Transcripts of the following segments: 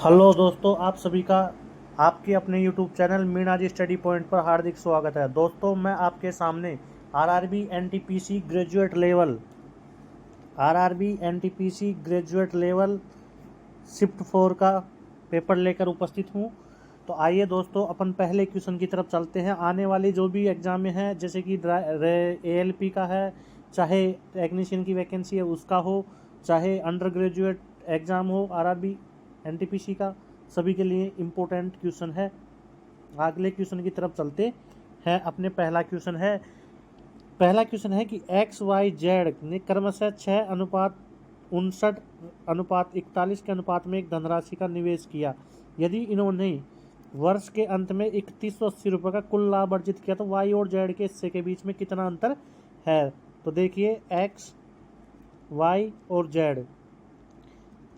Hello दोस्तों, आप सभी का आपके अपने यूट्यूब चैनल मीणा जी स्टडी पॉइंट पर हार्दिक स्वागत है। दोस्तों, मैं आपके सामने RRB NTPC graduate level shift 4 का पेपर लेकर उपस्थित हूँ। तो आइए दोस्तों, अपन पहले क्वेश्चन की तरफ चलते हैं। आने वाली जो भी एग्ज़ाम में है, जैसे कि एएलपी का है, चाहे टेक्नीशियन की वैकेंसी है उसका हो, चाहे अंडर ग्रेजुएट एग्ज़ाम हो आरआरबी एनटीपीसी का, सभी के लिए इम्पोर्टेंट क्वेश्चन है। अगले क्वेश्चन की तरफ चलते हैं। अपने पहला क्वेश्चन है कि एक्स वाई जेड ने क्रमशः 6:59:41 के अनुपात में एक धनराशि का निवेश किया। यदि इन्होंने वर्ष के अंत में 3180 का कुल लाभ अर्जित किया तो वाई और जेड के हिस्से के बीच में कितना अंतर है। तो देखिए, एक्स वाई और जेड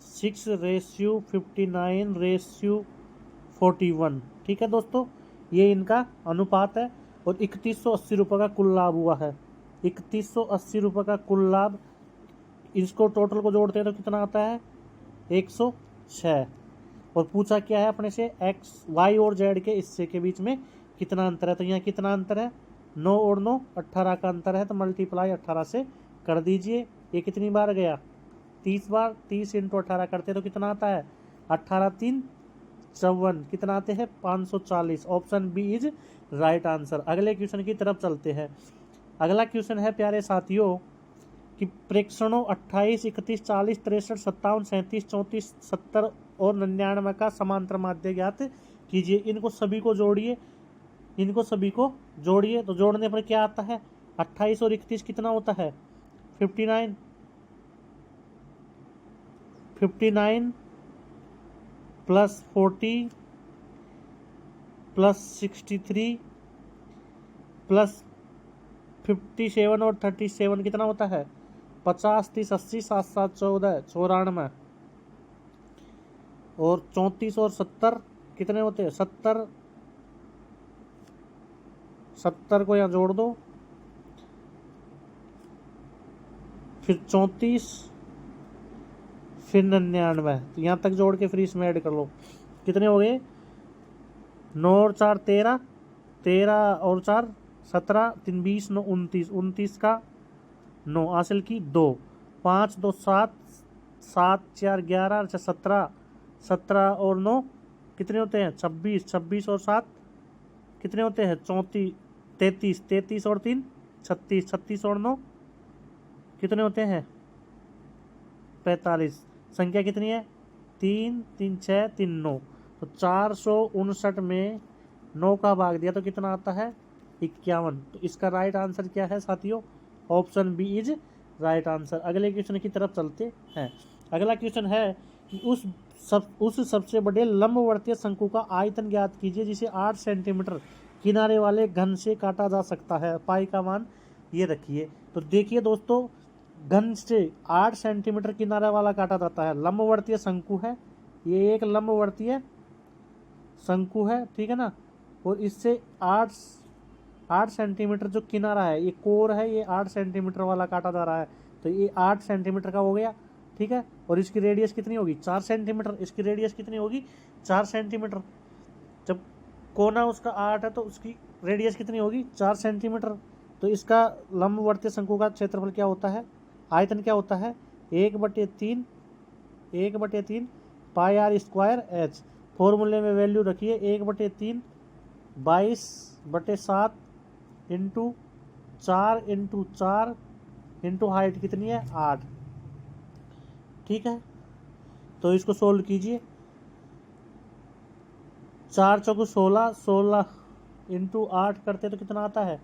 6:59:41, ठीक है दोस्तों, ये इनका अनुपात है। और 3180 का कुल लाभ हुआ है। 3180 का कुल लाभ, इसको टोटल को जोड़ते हैं तो कितना आता है 106। और पूछा क्या है अपने से, एक्स वाई और जेड के हिस्से के बीच में कितना अंतर है। तो यहाँ कितना अंतर है, 9 और 9 18 का अंतर है। तो मल्टीप्लाई 18 से कर दीजिए। ये कितनी बार गया, 30 बार। 30 इंटू 18 करते तो कितना आता है 18 3 54, कितना आते हैं 540। Option B is right answer. अगले क्वेश्चन की तरफ चलते हैं। अगला क्वेश्चन है प्यारे साथियों कि प्रेक्षणों 28, 31, 40, 63, 57, 37, 34, 70 और 99 का समांतर माध्य ज्ञात कीजिए। इनको सभी को जोड़िए। तो जोड़ने पर क्या आता है, 28 और 31 कितना होता है 59 प्लस 40 प्लस 63 प्लस 57 और 37 कितना होता है 50, 30, 80, 7, 7, 14, 94। और 34 और 70 कितने होते हैं 70 को यहाँ जोड़ दो, फिर 34, फिर 99। तो यहाँ तक जोड़ के फिर इसमें ऐड कर लो, कितने हो गए 9 और 4 13, 13 और 4 17, 3 20, 9 29, 29 का 9 हासिल की 2, 5 2 7, 7 4 11, 17, 17 और 9 कितने होते हैं 26, 26 और 7 कितने होते हैं 34, 33, 33 और 3 36, 36 और 9 कितने होते हैं 45। संख्या कितनी है 3 3 6 3 9। तो 459 में 9 का भाग दिया तो कितना आता है 51। तो इसका राइट आंसर क्या है साथियों, option B is right answer. अगले क्वेश्चन की तरफ चलते हैं। अगला क्वेश्चन है कि उस सबसे बड़े लंबवर्तीय शंकु का आयतन ज्ञात कीजिए जिसे 8 सेंटीमीटर किनारे वाले घन से काटा जा सकता है। पाई का मान ये रखिए। तो देखिए दोस्तों, घन से 8 सेंटीमीटर किनारे वाला काटा जाता है, लंबवर्तीय शंकु है, ये एक लंबवर्तीय शंकु है, ठीक है ना। और इससे 8 सेंटीमीटर जो किनारा है, ये कोर है, ये 8 सेंटीमीटर वाला काटा जा रहा है। तो ये 8 सेंटीमीटर का हो गया, ठीक है। और इसकी रेडियस कितनी होगी 4 सेंटीमीटर। इसकी रेडियस कितनी होगी 4 सेंटीमीटर। जब कोना उसका 8 है तो उसकी रेडियस कितनी होगी 4 सेंटीमीटर। तो इसका लंबवर्तीय शंकु का क्षेत्रफल क्या होता है, आयतन क्या होता है 1/3 पाई आर स्क्वायर एच। फॉर्मूले में वैल्यू रखिए 1/3 22/7 इंटू 4 इंटू 4 इंटू हाइट कितनी है 8, ठीक है। तो इसको सोल्व कीजिए, 4 चौको 16, 16 इंटू 8 करते तो कितना आता है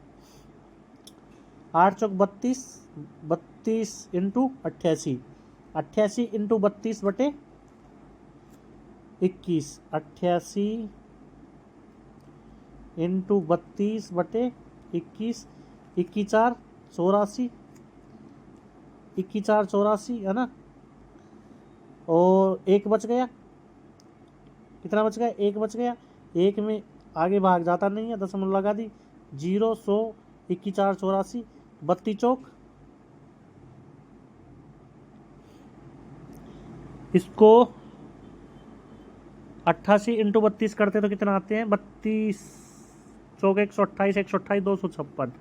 8 चौक 32, 32 इंटू 88, 88 इंटू 32/21, 88 इंटू 32/21, 21 4 84, 21 4 84 है ना। और एक बच गया, कितना बच गया एक बच गया। एक में आगे भाग जाता नहीं है, दशमलव लगा दी, 0 100 21 4 84, 32 चौक, इसको 88 इंटू 32 करते तो कितना आते हैं, 32 चौक 128, 128 256,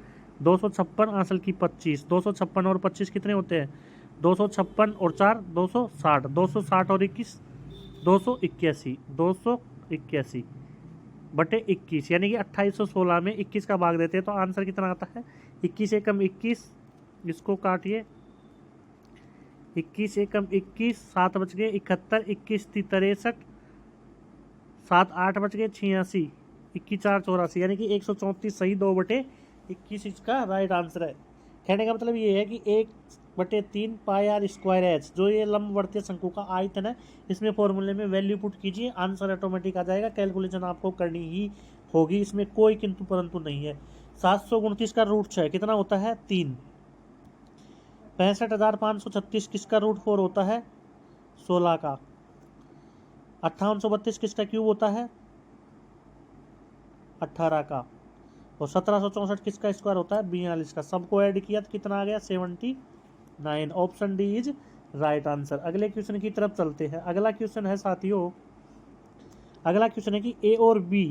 256 आंसर की 25, 256 और 25 कितने होते हैं, 256 और 4 260, 260 और 21 281, 281 बटे 21, यानी कि 2816 में 21 का भाग देते हैं तो आंसर कितना आता है, 21 एकम 21, इसको काटिए, 21 एकम 21, 7 बच गए 71, 21 थी 63, 7 8 बच गए 86, 21 4 84, यानी कि 134 सही 2/21 इसका राइट आंसर है। कहने का मतलब ये है कि 1/3 पाई आर स्क्वायर एच, जो ये लंबवर्तीय शंकु का आयतन है, इसमें फॉर्मूले में वैल्यू पुट कीजिए, आंसर ऑटोमेटिक आ जाएगा। कैलकुलेशन आपको करनी ही होगी, इसमें कोई किंतु परंतु नहीं है। 729 का रूट 6 कितना होता है, 3। 65,536 किसका रूट 4 होता है, 16 का। 5832 किसका क्यूब होता है, 18 का। और 1764 किसका स्क्वायर होता है, 42 का। सबको ऐड किया तो कितना आ गया, 79। Option D is right answer. अगले क्वेश्चन की तरफ चलते हैं। अगला क्वेश्चन है साथियों, अगला क्वेश्चन है कि ए और बी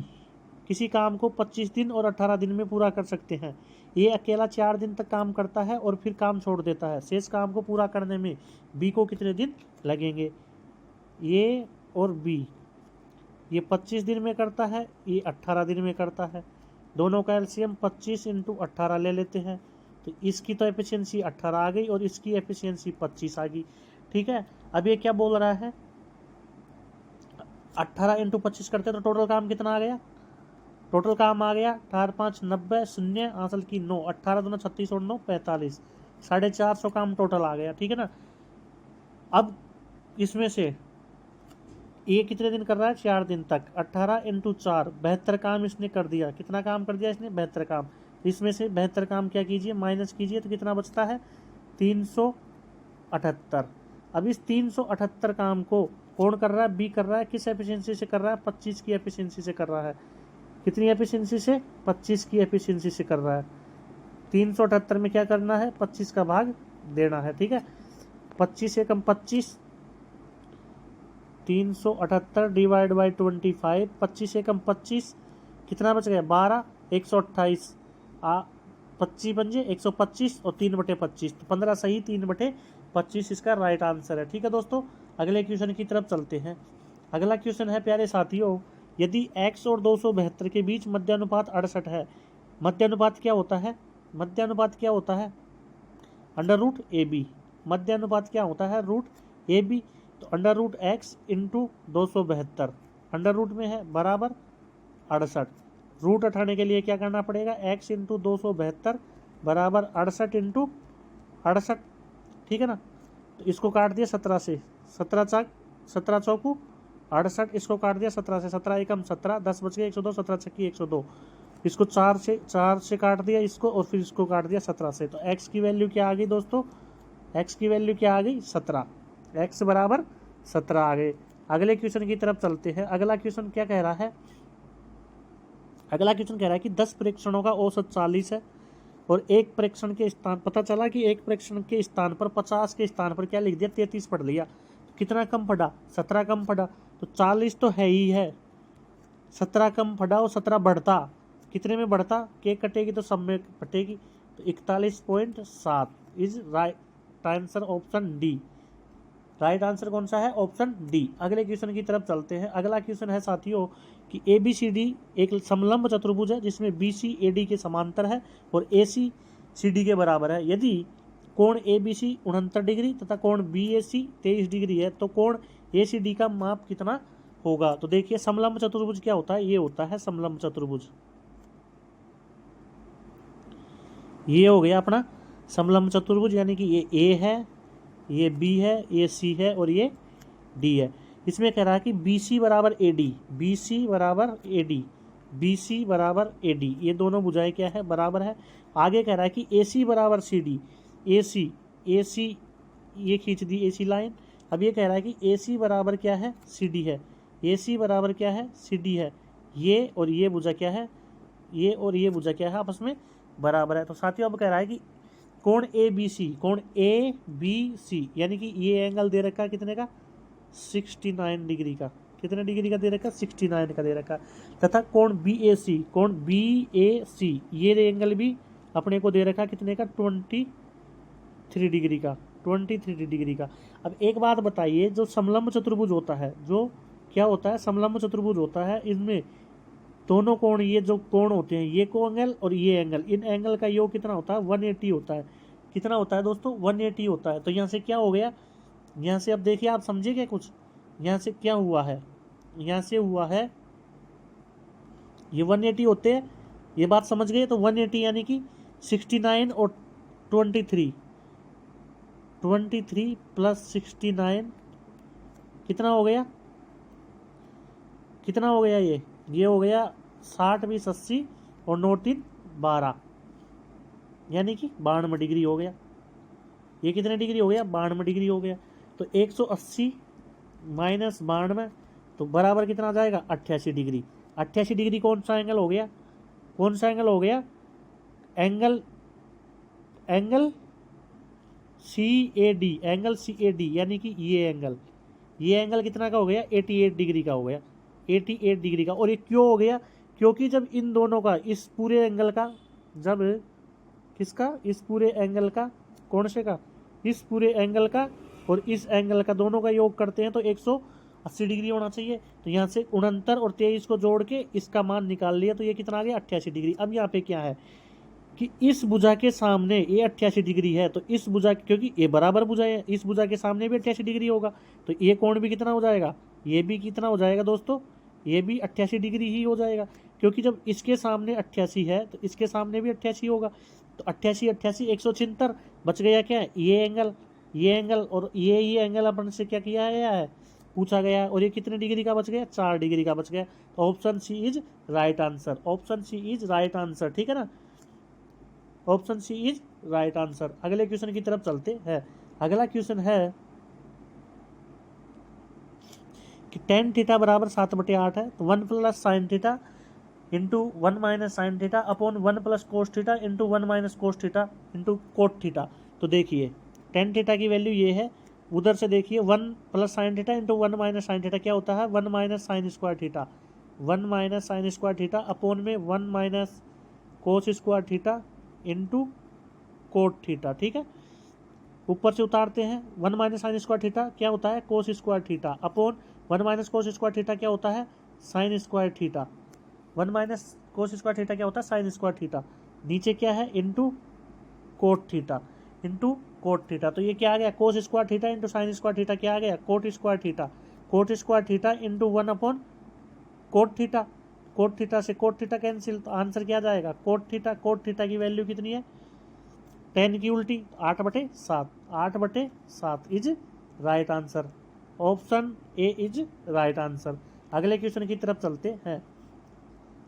किसी काम को 25 दिन और 18 दिन में पूरा कर सकते हैं। ए अकेला 4 दिन तक काम करता है और फिर काम छोड़ देता है। शेष काम को पूरा करने में बी को कितने दिन लगेंगे। ए और बी, ये 25 दिन में करता है, ये 18 दिन में करता है। दोनों का एलसीएम 25 इंटू 18 ले लेते हैं, तो इसकी तो एफिशिएंसी 18 आ गई और इसकी एफिशिएंसी 25 आ गई। ठीक है, अब ये क्या बोल रहा है, 18 इंटू 25 करते तो टोटल काम कितना आ गया, टोटल काम आ गया 18 5 90 शून्य आंसर की 9, 18 दूना 36 और 9 45, 450 काम टोटल आ गया। ठीक है ना। अब इसमें से ये कितने दिन कर रहा है, 4 दिन तक। 18 इंटू 4 72 काम इसने कर दिया। कितना काम कर दिया इसने, 72 काम। इसमें से 72 काम क्या कीजिए, माइनस कीजिए, तो कितना बचता है, 378। अब इस 378 काम को कौन कर रहा है, बी कर रहा है। किस एफिशिएंसी से कर रहा है, 25 की एफिशिएंसी से कर रहा है। कितनी एफिशिएंसी से, 25 की एफिशिएंसी से कर रहा है। 378 में क्या करना है, 25 का भाग देना है। ठीक है, 25 से कम 25, 378 डिवाइड बाई 25, 25 से कम 25 कितना बच गया, 12, 128 25 बन जाए 125 और 3/25, तो 15 सही, 3/25 इसका राइट आंसर है। ठीक है दोस्तों, अगले क्वेश्चन की तरफ चलते हैं। अगला क्वेश्चन है प्यारे साथियों, यदि x और 272 के बीच मध्यानुपात 68 है। मध्यानुपात क्या होता है, मध्यानुपात क्या होता है, अंडर रूट ए बी। मध्यानुपात क्या होता है, रूट ए बी। तो under root X into 272 under root में है बराबर 68। रूट उठाने के लिए क्या करना पड़ेगा, x इंटू 272 बराबर 68 इंटू 68। ठीक है ना। तो इसको काट दिया 17 से, 17 चौकू 68, इसको काट दिया 17 से, 17 एकम 17, 10 बच गए 102, 17 छक्की 102। इसको 4 से काट दिया इसको, और फिर इसको काट दिया 17 से। तो x की वैल्यू क्या आ गई दोस्तों, x की वैल्यू क्या आ गई, 17। x बराबर 17 आ गए। अगले क्वेश्चन की तरफ चलते हैं। अगला क्वेश्चन क्या कह रहा है, अगला क्वेश्चन कह रहा है कि 10 प्रेक्षणों का औसत 40 है और एक प्रेक्षण के स्थान, पता चला कि एक प्रेक्षण के स्थान पर 50 के स्थान पर क्या लिख दिया, 33 पढ़ लिया। तो कितना कम पड़ा, 17 कम पड़ा। तो 40 तो है ही है, 17 कम पड़ा और 17 बढ़ता, कितने में बढ़ता, के कटेगी तो सब में कटेगी। तो 41.7 is right answer, option D. Right answer कौन सा है, ऑप्शन डी। अगले क्वेश्चन की तरफ चलते हैं। अगला क्वेश्चन है साथियों कि ABCD एक समलंब चतुर्भुज है जिसमें BC AD के समांतर है और AC CD के बराबर है। यदि कोण ABC 69 डिग्री तथा कोण BAC 23 डिग्री है तो कोण ACD का माप कितना होगा। तो देखिए समलंब चतुर्भुज क्या होता है, ये होता है समलंब चतुर्भुज। ये हो गया अपना समलंब चतुर्भुज, यानी कि ये A है, ये B है, ये C है और ये D है। इसमें कह रहा है कि BC बराबर AD, BC बराबर AD, BC बराबर AD, ये दोनों भुजाएं क्या है, बराबर है। आगे कह रहा है कि AC बराबर CD, AC ये खींच दी AC लाइन। अब ये कह रहा है कि AC बराबर क्या है, CD है, AC बराबर क्या है, CD है। ये और ये भुजा क्या है, ये और ये भुजा क्या है, आपस में बराबर है। तो साथियों अब कह रहा है कि कोण ABC, कोण ABC यानी कि ये एंगल दे रखा है कितने का, 69 डिग्री का। कितने डिग्री का दे रखा है, 69 का दे रखा है। तथा कोण BAC, कोण BAC ये एंगल भी अपने को दे रखा है कितने का, 23 डिग्री का, 23 डिग्री का। अब एक बात बताइए, जो समलंब चतुर्भुज होता है, जो क्या होता है, समलंब चतुर्भुज होता है, इनमें दोनों कोण, ये जो कोण होते हैं, ये कोण और ये एंगल, इन एंगल का योग कितना होता है, 180 होता है। कितना होता है दोस्तों, 180 होता है। तो यहाँ से क्या हो गया, यहाँ से अब देखिए, आप समझे क्या कुछ, यहाँ से क्या हुआ है, यहाँ से हुआ है ये 180 होते हैं, ये बात समझ गए। तो 180 यानी कि 69 और 23 प्लस 69 कितना हो गया, कितना हो गया, ये हो गया 60 20 80 और 9 3 12 यानी कि 92 डिग्री हो गया। ये कितने डिग्री हो गया, 92 डिग्री हो गया। तो 180 माइनस 92 तो बराबर कितना आ जाएगा, 88 डिग्री। 88 डिग्री कौन सा एंगल हो गया, कौन सा एंगल हो गया, एंगल CAD, एंगल CAD यानी कि ये एंगल कितना का हो गया, 88 डिग्री का हो गया, 88 डिग्री का। और ये क्यों हो गया, क्योंकि जब इन दोनों का, इस पूरे एंगल का, जब किसका, इस पूरे एंगल का, कौन से का, इस पूरे एंगल का और इस एंगल का दोनों का योग करते हैं तो 180 डिग्री होना चाहिए। तो यहाँ से 69 और 23 को जोड़ के इसका मान निकाल लिया, तो ये कितना आ गया, 88 डिग्री। अब यहाँ पे क्या है कि इस भुजा के सामने ये 88 डिग्री है, तो इस भुजा, क्योंकि ये बराबर भुजा है, इस भुजा के सामने भी 88 डिग्री होगा, तो ये कोण भी कितना हो जाएगा, ये भी कितना हो जाएगा दोस्तों, ये भी 88 डिग्री ही हो जाएगा। क्योंकि जब इसके सामने 88 है तो इसके सामने भी 88 होगा, तो 88 88 176 बच गया क्या, ये एंगल और ये एंगल अपन से क्या किया गया है, पूछा गया है। और ये कितने डिग्री का बच गया, 4 डिग्री का बच गया। तो option C is right answer, option C is right answer, ठीक है ना, option C is right answer. अगले क्वेश्चन की तरफ चलते हैं। अगला क्वेश्चन है कि tan थीटा बराबर 7/8 है, तो 1 plus sine theta into 1 minus sine theta upon 1 plus cos theta into 1 minus cos theta into cot theta. तो देखिए tan थीटा की वैल्यू ये है, उधर से देखिए 1 plus sine theta into 1 minus sine theta क्या होता है, 1 minus sine square theta, 1 minus sine square theta upon में 1 minus cos square theta into cot theta, ठीक है। ऊपर से उतारते हैं, 1 माइनस साइन स्क्वायर थीटा क्या होता है, cos square theta upon 1 minus cos square theta क्या होता है, sine square theta, 1 minus cos square theta क्या होता है, साइन स्क्वायर थीटा। नीचे क्या है, into cot theta, into cot theta. तो ये क्या आ गया, cos square theta into sine square theta क्या आ गया, coat square theta, coat square theta into 1 upon cot theta. Cot theta से कोट थीटा कैंसिल, तो आंसर क्या जाएगा, कोट थीटा। कोट थीटा की वैल्यू कितनी है, 10 की उल्टी 8/7, 8/7 is right answer, option A is right answer. अगले क्वेश्चन की तरफ चलते हैं।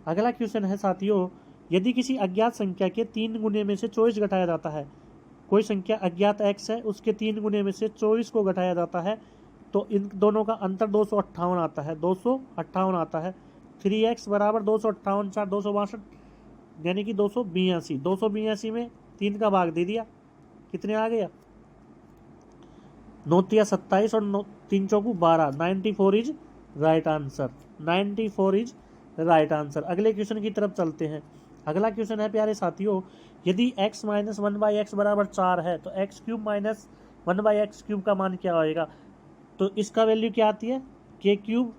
अगला क्वेश्चन है साथियों, यदि किसी अज्ञात संख्या के 3 गुने में से 24 घटाया जाता है, कोई संख्या अज्ञात x है, उसके 3 गुने में से 24 को घटाया जाता है, तो इन दोनों का अंतर 258 आता है, 258 आता है। 3x बराबर 258 4 262 यानी कि 282, 282 में 3 का भाग दे दिया, कितने आ गया, 9 तिया 27 और 3 चौकू 12, 94 is right answer, 94 is right answer. अगले क्वेश्चन की तरफ चलते हैं। अगला क्वेश्चन है प्यारे साथियों, यदि x माइनस 1/x बराबर 4 है, तो x cube minus 1/x cube का मान क्या आएगा। तो इसका वैल्यू क्या आती है, k क्यूब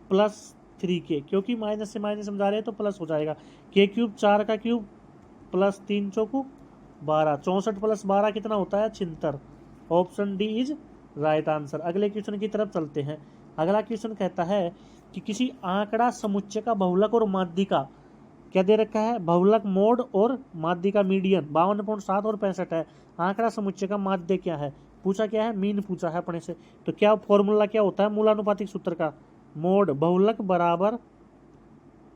प्लस 3k, क्योंकि माइनस से माइनस हम जा रहे हैं तो प्लस हो जाएगा। k क्यूब 4 का क्यूब प्लस 3 चौकू 12, 64 प्लस 12 कितना होता है, 76, option D is right answer. अगले क्वेश्चन की तरफ चलते हैं। अगला क्वेश्चन कहता है कि किसी आंकड़ा समुच्चय का बहुलक और माध्यिका क्या दे रखा है, बहुलक मोड और माध्यिका मीडियन 52.7 और 65 है। आंकड़ा समुच्चय का माध्य क्या है, पूछा क्या है, मीन पूछा है अपने से। तो क्या फॉर्मूला क्या होता है मूलानुपातिक सूत्र का, मोड बहुलक बराबर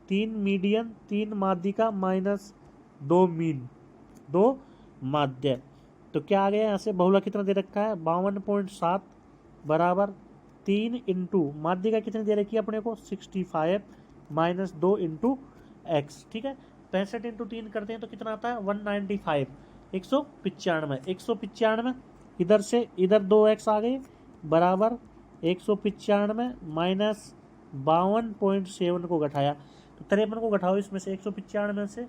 3 मीडियन 3 माध्यिका माइनस 2 मीन 2 माध्य। तो क्या आ गया यहाँ से, बहुलक कितना दे रखा है 52.7 बराबर 3 इंटू माध्यिका कितनी दे रखी है अपने को 65 माइनस 2 इंटू एक्स, ठीक है। 65 इंटू 3 करते हैं तो कितना आता है 195, 195, 195 इधर से इधर 2x आ गए बराबर 195 माइनस 52.7 को घटाया। तो 53 को घटाओ इसमें से 195 से,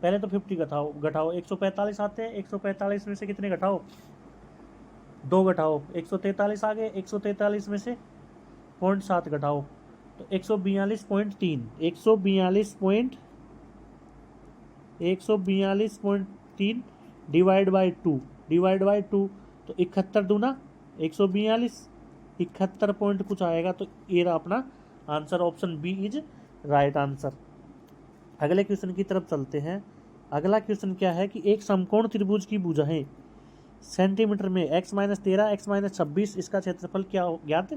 पहले तो 50 घटाओ 145 आते हैं, 145 में से कितने घटाओ, 2 घटाओ, 143 आ गए, 143 में से 0.7 घटाओ तो 142.3 डिवाइड बाई 2 तो 71 दूना 142, 71 पॉइंट कुछ आएगा। तो ये रहा अपना answer, option B is right answer. अगले क्वेश्चन की तरफ चलते हैं। अगला क्वेश्चन क्या है कि एक समकोण त्रिभुज की भुजाएं सेंटीमीटर में x-13 x-26, इसका क्षेत्रफल क्या हो ज्ञात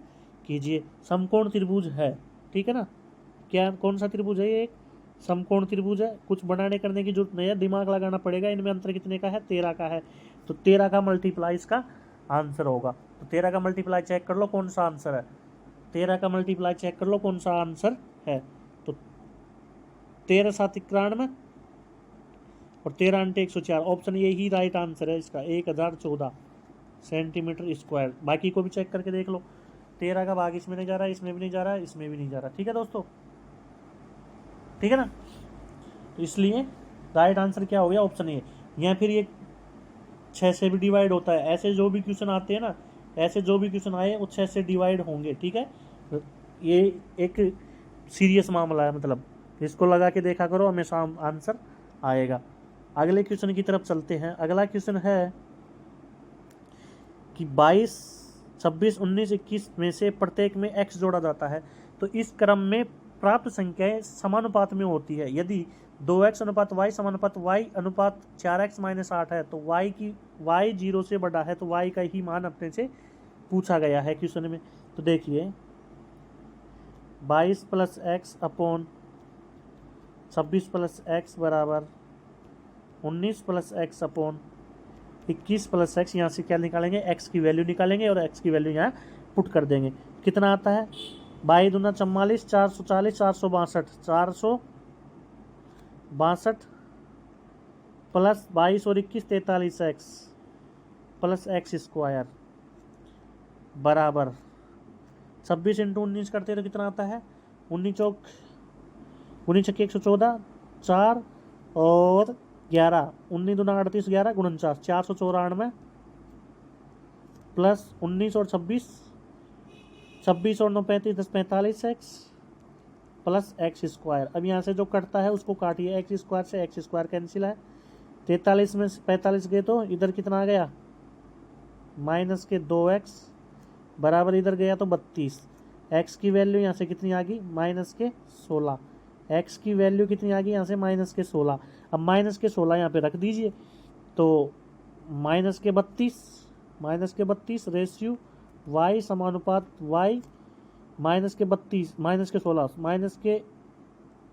कीजिए। समकोण त्रिभुज है, ठीक है ना। क्या कौन सा त्रिभुज है ये, एक समकोण त्रिभुज है, कुछ बनाने करने की जरूरत नहीं है, दिमाग लगाना पड़ेगा। इनमें अंतर कितने का है, 13 का है। तो 13 का मल्टीप्लाई इसका आंसर होगा। तो 13 का मल्टीप्लाई चेक कर लो कौन सा आंसर है, 13 का मल्टीप्लाई चेक कर लो कौन सा आंसर है। तो 13 7 91 और 13 अंटे 104, ऑप्शन ये ही राइट आंसर है इसका, 1014 सेंटीमीटर स्क्वायर। बाकी को भी चेक करके देख लो, 13 का भाग इसमें नहीं जा रहा है, इसमें भी नहीं जा रहा है, इसमें भी नहीं जा रहा। ठीक है दोस्तों, ठीक है ना। तो इसलिए राइट आंसर क्या हो गया, ऑप्शन ए। या फिर ये 6 से भी डिवाइड होता है, ऐसे जो भी क्वेश्चन आते हैं ना, ऐसे जो भी क्वेश्चन आए वो 6 से डिवाइड होंगे। ठीक है, ये एक सीरियस मामला है, मतलब इसको लगा के देखा करो, हमेशा आंसर आएगा। अगले क्वेश्चन की तरफ चलते हैं। अगला क्वेश्चन है कि 22, 26, 19, 21 में से प्रत्येक में x जोड़ा जाता है, तो इस क्रम में प्राप्त संख्याएं समानुपात में होती है। यदि 2x अनुपात y समानुपात y अनुपात 4x - 8 है, तो y 0 से बड़ा है, तो y का ही मान अपने से पूछा गया है क्वेश्चन में। तो देखिए 22 + x अपॉन 26 + x बराबर 19 + x अपॉन 21 + x, यहाँ से क्या निकालेंगे, x की वैल्यू निकालेंगे और x की वैल्यू यहाँ पुट कर देंगे। कितना आता है, 22 दूना 44, 440, 462 प्लस 22 और 21 43x प्लस x स्क्वायर बराबर 26 × 19 करते तो कितना आता है, 19 चौक 114, 4 और 11, 19 दूना 38, 11 49, 494 प्लस 19 और 26, 26 और 9 35, 10 45x प्लस x स्क्वायर। अब यहाँ से जो कटता है उसको काटिए, x स्क्वायर से x स्क्वायर कैंसिल है। 43 में 45 गए तो इधर कितना आ गया, माइनस के 2x बराबर इधर गया तो 32। x की वैल्यू यहाँ से कितनी आ गई, माइनस के 16। x की वैल्यू कितनी आ गई यहाँ से, माइनस के 16। अब माइनस के 16 यहाँ पे रख दीजिए, तो माइनस के 32 रेशियो y समानुपात y माइनस के 32 माइनस के 16 माइनस के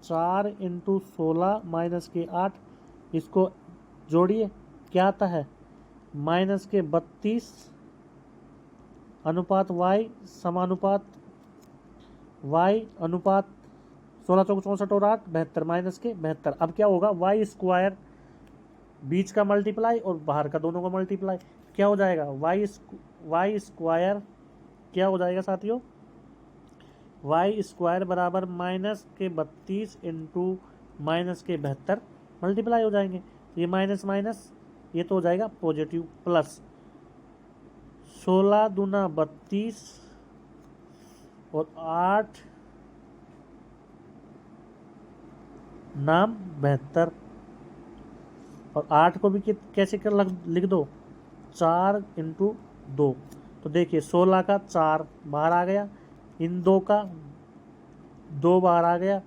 4 × 16 माइनस के 8, इसको जोड़िए क्या आता है, माइनस के 32 अनुपात y समानुपात y अनुपात 16 चौक 64 और 8 72 माइनस के 72। अब क्या होगा, y स्क्वायर बीच का मल्टीप्लाई और बाहर का दोनों का मल्टीप्लाई, क्या हो जाएगा, y स्क्वायर क्या हो जाएगा साथियों, y स्क्वायर बराबर माइनस के 32 × माइनस के 72 मल्टीप्लाई हो जाएंगे। ये माइनस माइनस ये तो हो जाएगा पॉजिटिव, प्लस 16 दूना 32 और 8 नाम 72 और 8 को भी कैसे कर लिख दो, 4 × 2। तो देखिए 16 का 4 बाहर आ गया, इन 2 का 2 बाहर आ गया,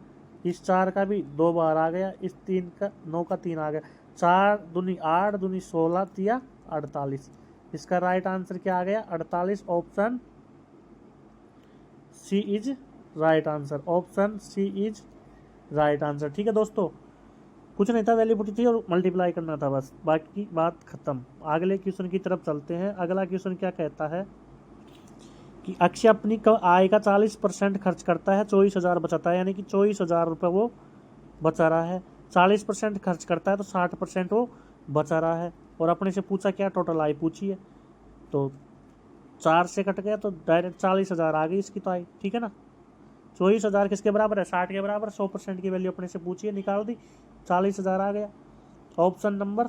इस 4 का भी 2 बाहर आ गया, इस 3 का 9 का 3 आ गया, 4 दूनी 8 दूनी 16 तिया 48। इसका राइट आंसर क्या आ गया, 48। Option C is right answer, option C is right answer. ठीक है दोस्तों, कुछ नहीं था, वैल्यू पुटी थी और मल्टीप्लाई करना था बस, बाकी बात खत्म। अगले क्वेश्चन की तरफ चलते हैं। अगला क्वेश्चन क्या कहता है कि अक्षय अपनी आय का 40% खर्च करता है, 24,000 बचाता है, यानी कि 24,000 रुपये वो बचा रहा है। 40% खर्च करता है तो 60% वो बचा रहा है। और अपने से पूछा क्या, टोटल आय पूछी है, तो 4 से कट गया तो डायरेक्ट 40,000 आ गई इसकी तो आय। ठीक है ना, 24,000 किसके बराबर है? 60 के बराबर। 100% की वैल्यू अपने से पूछिए, निकाल दी, 40,000 आ गया। ऑप्शन नंबर,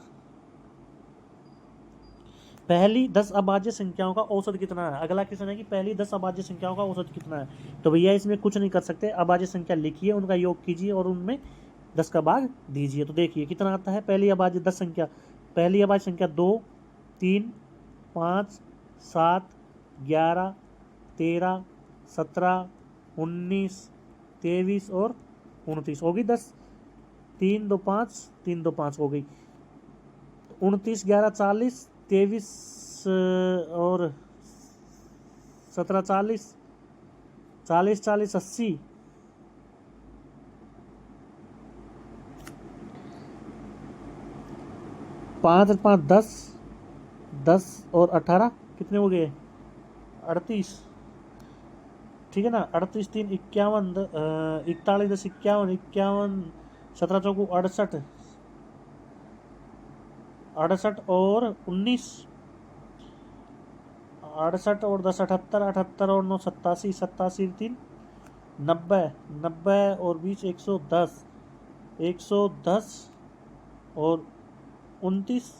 पहली 10 अभाज्य संख्याओं का औसत कितना है। अगला क्वेश्चन है कि पहली 10 अभाज्य संख्याओं का औसत कितना है। तो भैया इसमें कुछ नहीं कर सकते, अभाज्य संख्या लिखिए, उनका योग कीजिए और उनमें 10 का भाग दीजिए। तो देखिए कितना आता है। पहली अभाज्य 10 संख्या, पहली अभाज्य संख्या 2, 3, 5, 7, 11, 13, 17, 19, 23 और 29 होगी 10। 3 2 5, 3 2 5 हो गई। 29 11 40, 23 और 17 40, 40 40 80, 5 5 10, 10 और 18 कितने हो गए? 38। ठीक है ना। 38 3 51, 41 10 51, 51 17 चौकू 68, 68 और 19, 68 और 10 78, 78 और 9 87, 87 3 90, 90 और 20 110, 110 और 29,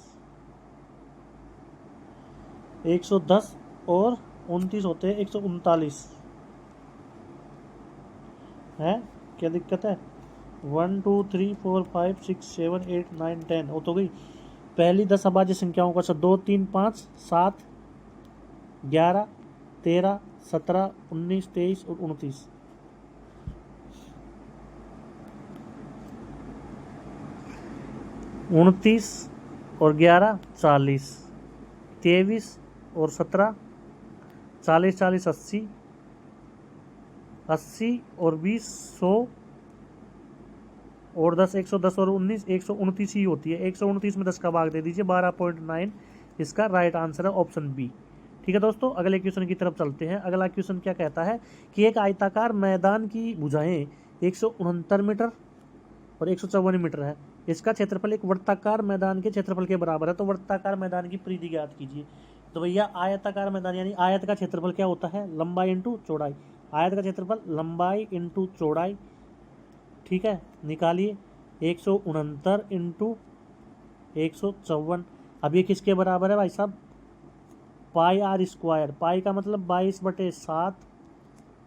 110 और 29 होते हैं 139 है। क्या दिक्कत है? 1 2 3 4 5 6 7 8 9 10 हो तो गई। पहली 10 अभाज्य संख्याओं का 2 3 5 7 11 13 17 19 23 और 29। उनतीस और 11 40, 23 और 17 40 40 80, 80 और 20 100 और 10 110 और 19 129 ही होती है। 129 में 10 का भाग दे दीजिए, 12.9 इसका राइट आंसर है, ऑप्शन बी। ठीक है दोस्तों, अगले क्वेश्चन की तरफ चलते हैं। अगला क्वेश्चन क्या कहता है कि एक आयताकार मैदान की भुजाएं 169 मीटर और 154 मीटर है। इसका क्षेत्रफल एक वृत्ताकार मैदान के क्षेत्रफल के बराबर है। तो वृत्ताकार मैदान की परिधि ज्ञात कीजिए। तो भैया आयताकार मैदान यानी आयत का क्षेत्रफल क्या होता है? लंबाई इंटू चौड़ाई। आयत का क्षेत्रफल लंबाई इंटू चौड़ाई। ठीक है, निकालिए। 169 इंटू 154। अब ये किसके बराबर है भाई साहब? पाई आर स्क्वायर। पाई का मतलब 22/7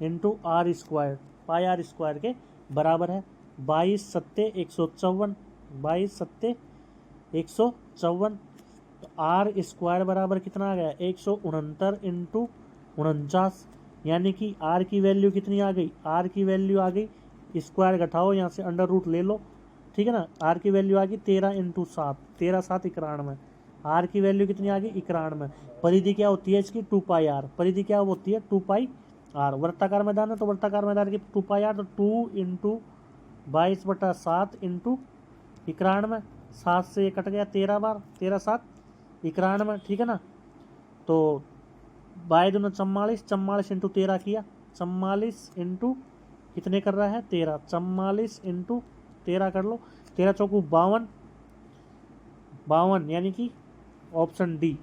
into R square, pi R square के बराबर है। 22 सत्ते 154, 22 सत्ते 154। तो आर स्क्वायर बराबर कितना आ गया? 169 इंटू 49, यानी कि आर की वैल्यू कितनी आ गई? आर की वैल्यू आ गई, स्क्वायर घटाओ यहाँ से अंडर रूट ले लो। ठीक है ना। आर की वैल्यू आ गई 13 इंटू 7, 13 7 91। आर की वैल्यू कितनी आ गई? 91। परिधि क्या होती है इसकी? 2 पाई आर। परिधि क्या होती है? 2 पाई आर। वृत्ताकार मैदान है तो वृत्ताकार मैदान की 2 पाई आर, तो 2 इंटू 22/7 इंटू 91। 7 से ये कट गया 13 बार, 13 7 91। ठीक है ना। तो 22 दूना 44, 44 इंटू 13 किया, 44 इंटू कितने कर रहा है? 13। 44 इंटू 13 कर लो, 13 चौकू 52, 52 यानी कि ऑप्शन डी।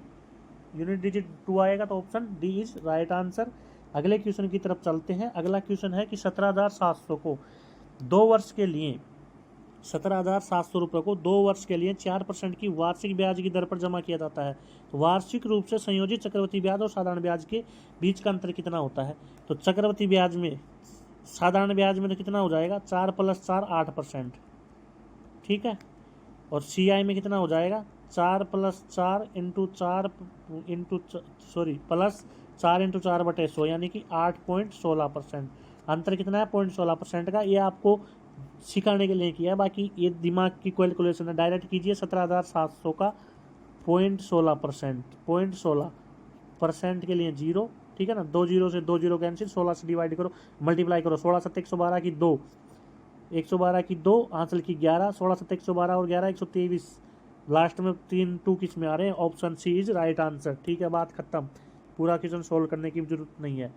यूनिट डिजिट 2 आएगा तो option D is right answer. अगले क्वेश्चन की तरफ चलते हैं। अगला क्वेश्चन है कि 17,700 को 2 वर्ष के लिए 17,700 रुपये को 2 वर्ष के लिए 4% की वार्षिक ब्याज की दर पर जमा किया जाता है। तो वार्षिक रूप से संयोजित चक्रवृद्धि ब्याज और साधारण ब्याज के बीच का अंतर कितना होता है? तो चक्रवृद्धि ब्याज में, साधारण ब्याज में तो कितना हो जाएगा? 4 + 4 8%। ठीक है। और CI में कितना हो जाएगा? 4 + 4 into 4 into sorry plus 4 into 4/100 यानी कि 8.16%। अंतर कितना है? 0.16% का। ये आपको सिखाने के लिए किया है, बाकी ये दिमाग की कैलकुलेशन है। डायरेक्ट कीजिए 17,700 का 0.16%, 0.16% के लिए 0। ठीक है ना। 2 0 से 2 0 कैंसिल, 16 से डिवाइड करो, मल्टीप्लाई करो। 16 7 112 की 2, 112 की 2, आंसर की 11, 16 7 112 और 11 123। लास्ट में 3 2 किस में आ रहे हैं? Option C is right answer. ठीक है, बात खत्म। पूरा क्वेश्चन सोल्व करने की जरूरत नहीं है।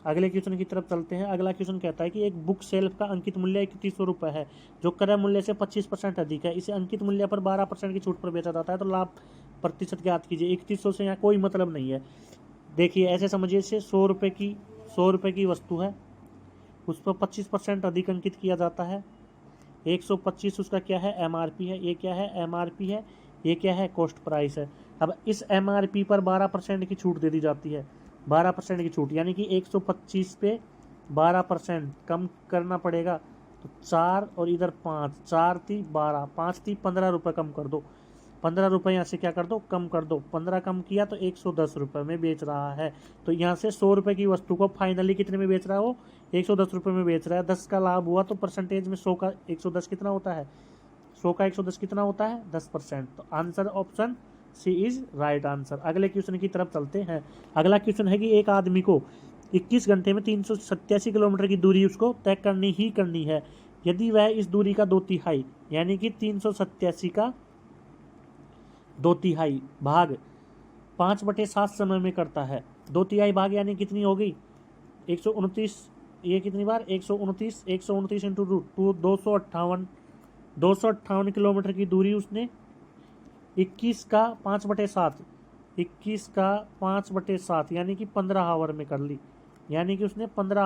अगले क्वेश्चन की तरफ चलते हैं। अगला क्वेश्चन कहता है कि एक बुक सेल्फ का अंकित मूल्य 3100 रुपये है, जो क्रय मूल्य से 25% अधिक है। इसे अंकित मूल्य पर 12% की छूट पर बेचा जाता है। तो लाभ प्रतिशत ज्ञात कीजिए। 3100 से यहाँ कोई मतलब नहीं है। देखिए ऐसे समझिए, इसे 100 रुपये की वस्तु है, उस पर 25% अधिक अंकित किया जाता है। 125 उसका क्या है, MRP है। ये क्या है, MRP है। ये क्या है, कॉस्ट प्राइस है। अब इस MRP पर 12% की छूट दे दी जाती है। 12% की छूट, यानी कि 125 पे 12% कम करना पड़ेगा। तो 4 और इधर 5, 4 थी 12, 5 थी 15 रुपये कम कर दो। 15 रुपये यहाँ से क्या कर दो, कम कर दो। 15 कम किया तो 110 रुपये में बेच रहा है। तो यहाँ से 100 रुपये की वस्तु को फाइनली कितने में बेच रहा है वो, 110 रुपये में बेच रहा है। 10 का लाभ हुआ तो परसेंटेज में 100 का 110 कितना होता है, 100 का 110 कितना होता है, 10%। तो answer option C is right answer. अगले क्वेश्चन की तरफ चलते हैं। अगला क्वेश्चन है कि एक आदमी को 21 घंटे में 387 किलोमीटर की दूरी उसको तय करनी ही करनी है। यदि वह इस दूरी का 2/3 यानी कि 387 का 2/3 भाग 5/7 समय में करता है। 2/3 भाग यानी कितनी हो गई, 129। ये कितनी बार, 129। 129 इंटू रूट 258 किलोमीटर की दूरी उसने 21 का 5/7, 21 का 5/7 यानी कि 15 आवर में कर ली। यानी कि उसने 15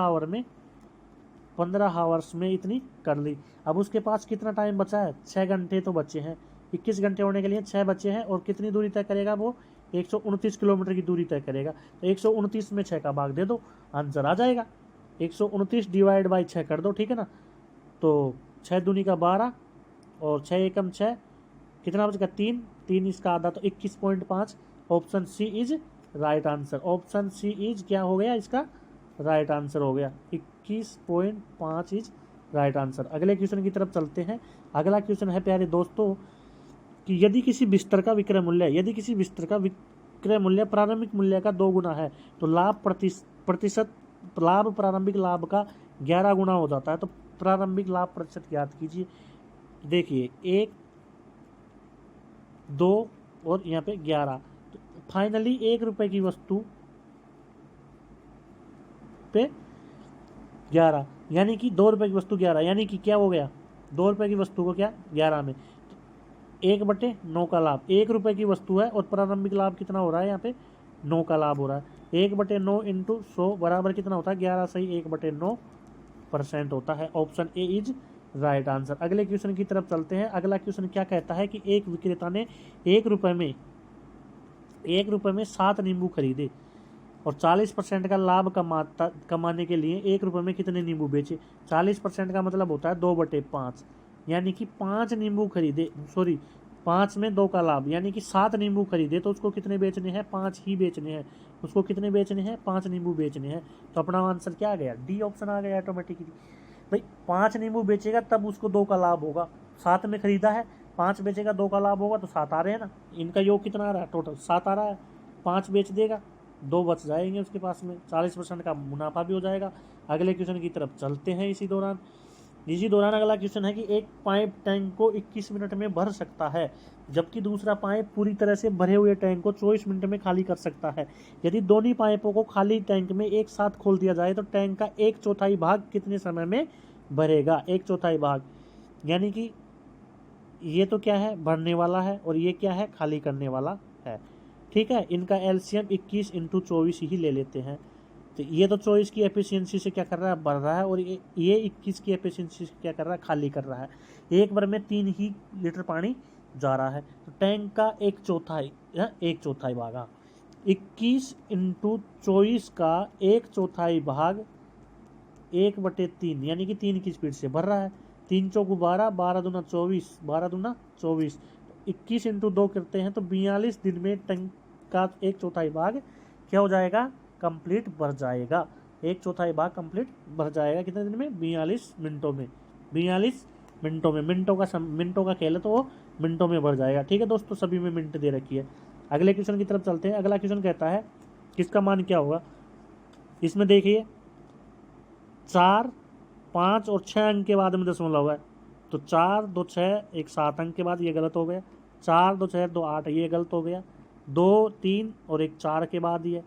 आवर्स में इतनी कर ली। अब उसके पास कितना टाइम बचा है, 6 घंटे तो बचे हैं। 21 घंटे होने के लिए 6 बचे हैं। और कितनी दूरी तय करेगा वो, 129 किलोमीटर की दूरी तय करेगा। तो 129 में 6 का भाग दे दो, आंसर आ जाएगा। 129 डिवाइड बाई 6 कर दो, ठीक है ना। तो 6 दूनी का 12 और 6 एकम 6, कितना बचेगा 3, 3 इसका आधा तो 21.5। Option C is right answer. Option C is क्या हो गया, इसका राइट आंसर हो गया। 21.5 इज राइट आंसर। अगले क्वेश्चन की तरफ चलते हैं। अगला क्वेश्चन है प्यारे दोस्तों कि यदि किसी बिस्तर का विक्रय मूल्य प्रारंभिक मूल्य का 2 गुना है तो लाभ प्रतिशत लाभ प्रारंभिक लाभ का 11 गुना हो जाता है। तो प्रारंभिक लाभ प्रतिशत याद कीजिए। देखिए 1, 2 और यहाँ पे 11। तो फाइनली 1 रुपए की वस्तु पे 11, यानी कि 2 रुपए की वस्तु 11, यानी कि क्या हो गया, 2 रुपए की वस्तु को क्या 11 में 1/9 का लाभ। 1 रुपए की वस्तु है और प्रारंभिक लाभ कितना हो रहा है, यहाँ पे 9 का लाभ हो रहा है। 1/9 इंटू 100 बराबर कितना होता है, 11 सही 1/9% होता है। Option A is right answer. अगले क्वेश्चन की तरफ चलते हैं। अगला क्वेश्चन क्या कहता है कि एक विक्रेता ने 1 रुपए में 7 नींबू खरीदे और 40% का लाभ कमाने के लिए 1 रुपए में कितने नींबू बेचे। 40% का मतलब होता है 2/5, यानी कि 5 नींबू खरीदे, 5 में 2 का लाभ, यानी कि 7 नींबू खरीदे तो उसको कितने बेचने हैं, 5 ही बेचने हैं। उसको कितने बेचने हैं, 5 नींबू बेचने हैं। तो अपना आंसर क्या आ गया, डी ऑप्शन आ गया ऑटोमेटिकली। भाई 5 नींबू बेचेगा तब उसको 2 का लाभ होगा। 7 में खरीदा है, 5 बेचेगा 2 का लाभ होगा, तो 7 आ रहे हैं ना। इनका योग कितना आ रहा है, टोटल 7 आ रहा है। 5 बेच देगा, 2 बच जाएंगे उसके पास में, 40% का मुनाफा भी हो जाएगा। अगले क्वेश्चन की तरफ चलते हैं। इसी दौरान अगला क्वेश्चन है कि एक पाइप टैंक को 21 मिनट में भर सकता है, जबकि दूसरा पाइप पूरी तरह से भरे हुए टैंक को 24 मिनट में खाली कर सकता है। यदि दोनों पाइपों को खाली टैंक में एक साथ खोल दिया जाए तो टैंक का 1/4 भाग कितने समय में भरेगा। 1/4 भाग, यानी कि ये तो क्या है, भरने वाला है, और ये क्या है, खाली करने वाला है। ठीक है, इनका एलसीएम 21 इंटू 24 ही ले लेते हैं। तो ये तो 24 की एफिशिएंसी से क्या कर रहा है, बढ़ रहा है, और ये 21 की एफिशिएंसी से क्या कर रहा है, खाली कर रहा है। एक बार में 3 ही लीटर पानी जा रहा है। तो टैंक का 1/4 भाग, 21 इंटू 24 का 1/4 भाग 1/3, यानी कि 3 की स्पीड से भर रहा है। 3 चौक 12, 12 दूना 24, 12 दूना 24। 21 इंटू 2 करते हैं तो 42 दिन में टैंक का 1/4 भाग क्या हो जाएगा, कंप्लीट भर जाएगा। 1/4 भाग कंप्लीट भर जाएगा कितने दिन में, 42 मिनटों में। 42 मिनटों में, मिनटों का खेल है तो वो मिनटों में भर जाएगा। ठीक है दोस्तों, सभी में मिनट दे रखी है। अगले क्वेश्चन की तरफ चलते हैं। अगला क्वेश्चन कहता है किसका मान क्या होगा। इसमें देखिए 4, 5 और 6 अंक के बाद में दशमलव है। तो 4, 2, 6, एक 7 अंक के बाद, ये गलत हो गया। 4, 2, 6, 2, 8, ये गलत हो गया। 2, 3 और एक 4 के बाद ये,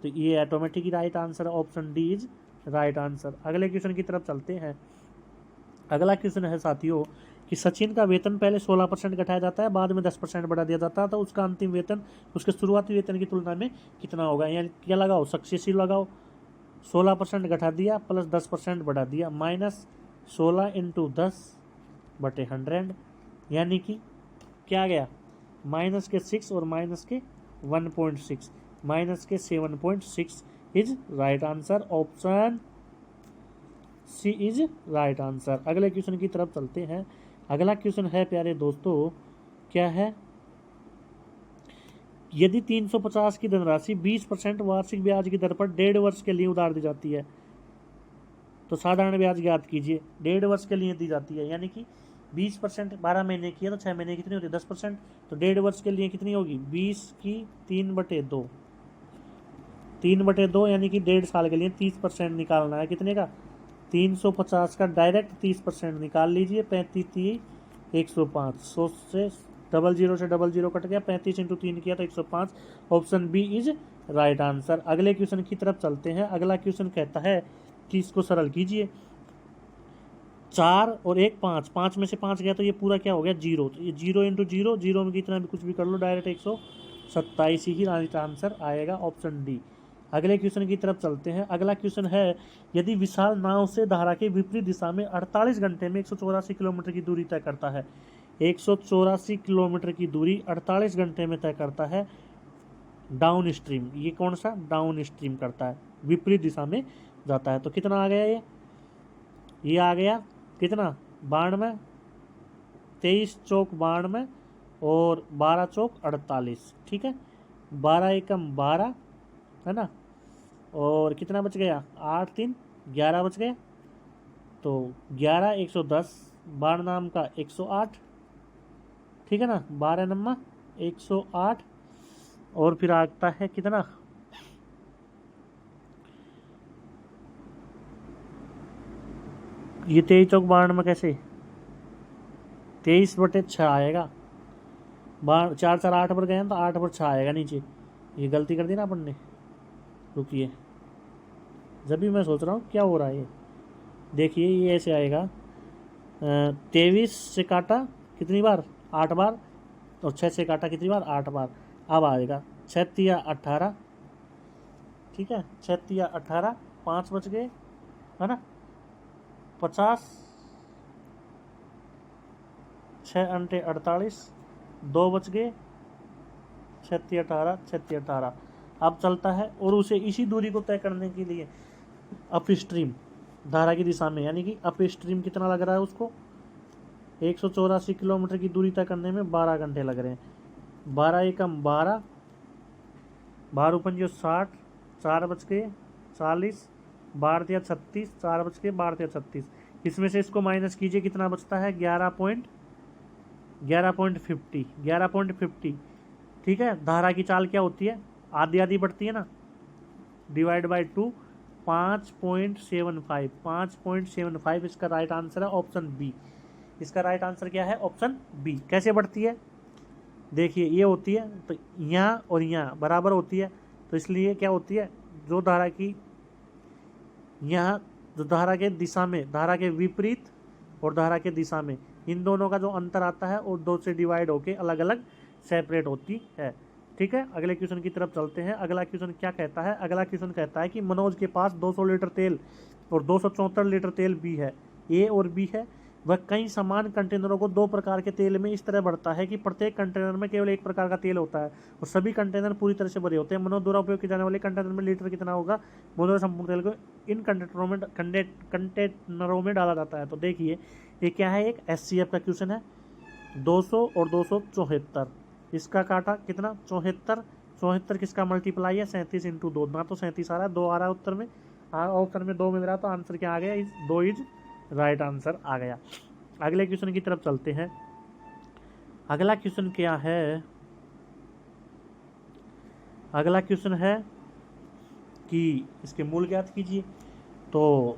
तो ये automatic right answer, option D is right answer. अगले क्वेश्चन की तरफ चलते हैं। अगला क्वेश्चन है साथियों कि सचिन का वेतन पहले 16% घटाया जाता है, बाद में 10% बढ़ा दिया जाता है, तो उसका अंतिम वेतन उसके शुरुआती वेतन की तुलना में कितना होगा। यानी क्या लगाओ, सक्सेसिव लगाओ। 16% घटा दिया प्लस 10% बढ़ा दिया, -16 × 10/100, यानी कि क्या गया, माइनस के 6 और माइनस के 1.6, माइनस के 7.6 is right answer. Option C is right answer. अगले क्वेश्चन की तरफ चलते हैं। अगला क्वेश्चन है प्यारे दोस्तों, क्या है, यदि 350 की धनराशि 20% वार्षिक ब्याज की दर पर 1.5 वर्ष के लिए उधार दी जाती है, तो साधारण ब्याज ज्ञात कीजिए। 1.5 वर्ष के लिए दी जाती है, यानी कि 20% 12 महीने की है तो 6 महीने कितनी होती है, 10%, तो 1.5 वर्ष के लिए कितनी होगी, 20 की 3/2, 3/2 यानी कि 1.5 साल के लिए 30% निकालना है। कितने का, 350 का डायरेक्ट 30% निकाल लीजिए, 35 3 105, 100 से 00 से 00 कट गया, 35 × 3 किया तो 105। Option B is right answer. अगले क्वेश्चन की तरफ चलते हैं। अगला क्वेश्चन कहता है कि इसको सरल कीजिए। 4 और 1 5, 5 में से 5 गया तो ये पूरा क्या हो गया, 0, तो ये 0 × 0, 0 में कितना भी कुछ भी कर लो, डायरेक्ट 127 ही राइट आंसर आएगा, ऑप्शन डी। अगले क्वेश्चन की तरफ चलते हैं। अगला क्वेश्चन है, यदि विशाल नाव से धारा के विपरीत दिशा में 48 घंटे में 184 किलोमीटर की दूरी तय करता है, 184 किलोमीटर की दूरी 48 घंटे में तय करता है डाउन स्ट्रीम, ये कौन सा डाउन स्ट्रीम करता है, विपरीत दिशा में जाता है, तो कितना आ गया, ये आ गया कितना, 92, 23 चौक 92 और 12 चौक 48, ठीक है, 12 एकम 12 है ना, और कितना बच गया, 8 3 11 बच गया, तो 11 110, 12 नाम का 108, ठीक है ना, 12 नम्मा 108, और फिर आता है कितना, ये 23 चौक 92 कैसे, 23/6 आएगा, 4 4 8 पर गए हैं तो 8/6 आएगा नीचे, ये गलती कर दी ना अपन ने, रुकिए, जब भी मैं सोच रहा हूँ क्या हो रहा है ये, देखिए ये ऐसे आएगा, 23 से काटा कितनी बार, 8 बार, और 6 से काटा कितनी बार, 8 बार, अब आएगा 6 3 18, ठीक है, 6 3 18, 5 बच गए है ना, 50, 6 अंटे 48, 2 बच गए, 6 3 18, 6 3 18, अब चलता है और उसे इसी दूरी को तय करने के लिए अप स्ट्रीम धारा की दिशा में, यानी कि अप स्ट्रीम कितना लग रहा है उसको, 184 किलोमीटर की दूरी तय करने में 12 घंटे लग रहे हैं, 12 एकम 12, 12 पंजो 60, 4 बच गए 40, 12 या 36, 4 बच गए 12 या 36, इसमें से इसको माइनस कीजिए, कितना बचता है, 11.50, ठीक है। धारा की चाल क्या होती है, आधी आधी बढ़ती है ना, डिवाइड बाई 2, 5.75 इसका राइट आंसर है, ऑप्शन बी। इसका राइट आंसर क्या है, ऑप्शन बी। कैसे बढ़ती है, देखिए ये होती है तो यहाँ और यहाँ बराबर होती है, तो इसलिए क्या होती है, जो धारा की यहाँ जो धारा के दिशा में, धारा के विपरीत और धारा के दिशा में, इन दोनों का जो अंतर आता है वो 2 से डिवाइड होके अलग अलग सेपरेट होती है, ठीक है। अगले क्वेश्चन की तरफ चलते हैं। अगला क्वेश्चन क्या कहता है, अगला क्वेश्चन कहता है कि मनोज के पास 200 लीटर तेल और 274 लीटर तेल बी है, ए और बी है, वह कई समान कंटेनरों को 2 प्रकार के तेल में इस तरह भरता है कि प्रत्येक कंटेनर में केवल 1 प्रकार का तेल होता है और सभी कंटेनर पूरी तरह से भरे होते हैं। मनोज द्वारा उपयोग किए जाने वाले कंटेनर में लीटर कितना होगा, मनोज संपूर्ण तेल को इन कंटेनरों में डाला जाता है। तो देखिए ये क्या है, एक SCF का क्वेश्चन है, 200 और 274, इसका काटा कितना, 74 किसका मल्टीप्लाई है, 37 × 2, ना तो 37 आ रहा है, 2 आ रहा है उत्तर में, ऑप्शन में 2 मिल रहा है, तो आंसर क्या आ गया, 2 इज राइट आंसर आ गया। अगले क्वेश्चन की तरफ चलते हैं। अगला क्वेश्चन क्या है, अगला क्वेश्चन है कि इसके मूल ज्ञात कीजिए। तो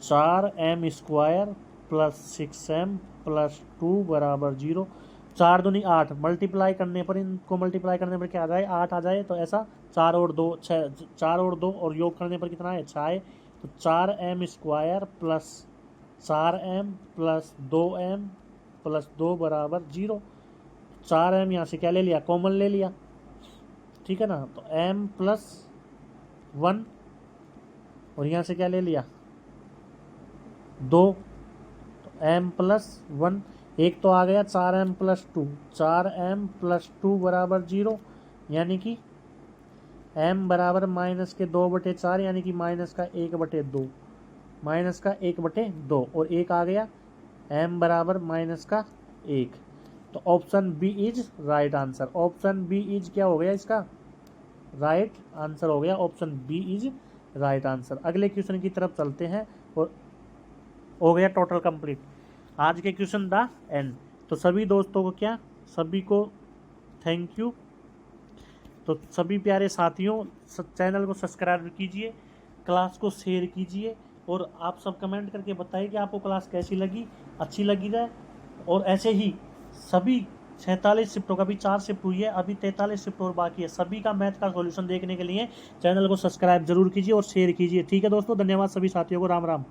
4m² + 6m + 2 = 0, 4 दूनी 8, मल्टीप्लाई करने पर, इनको मल्टीप्लाई करने पर क्या आ जाए, 8 आ जाए, तो ऐसा 4 और 2 6, 4 और 2 और योग करने पर कितना है, 6 है, तो 4m² + 4m + 2m + 2 = 0, 4m यहाँ से क्या ले लिया, कॉमन ले लिया, ठीक है ना, तो m + 1 और यहाँ से क्या ले लिया 2, तो m+1, एक तो आ गया 4m+2, 4m+2 बराबर 0, यानी कि m बराबर -2/4, यानी कि -1/2, -1/2, और एक आ गया m बराबर -1। तो option B is right answer. Option B is क्या हो गया इसका राइट आंसर हो गया। Option B is right answer. अगले क्वेश्चन की तरफ चलते हैं और हो गया टोटल कंप्लीट आज के क्वेश्चन द एंड। तो सभी दोस्तों को क्या, सभी को थैंक यू। तो सभी प्यारे साथियों चैनल को सब्सक्राइब कीजिए, क्लास को शेयर कीजिए, और आप सब कमेंट करके बताइए कि आपको क्लास कैसी लगी, अच्छी लगी जाए। और ऐसे ही सभी 46 शिफ्टों का, अभी 4 शिफ्ट हुई है, अभी 43 शिफ्ट और बाकी है, सभी का मैथ का सॉल्यूशन देखने के लिए चैनल को सब्सक्राइब जरूर कीजिए और शेयर कीजिए। ठीक है दोस्तों, धन्यवाद सभी साथियों को। राम राम।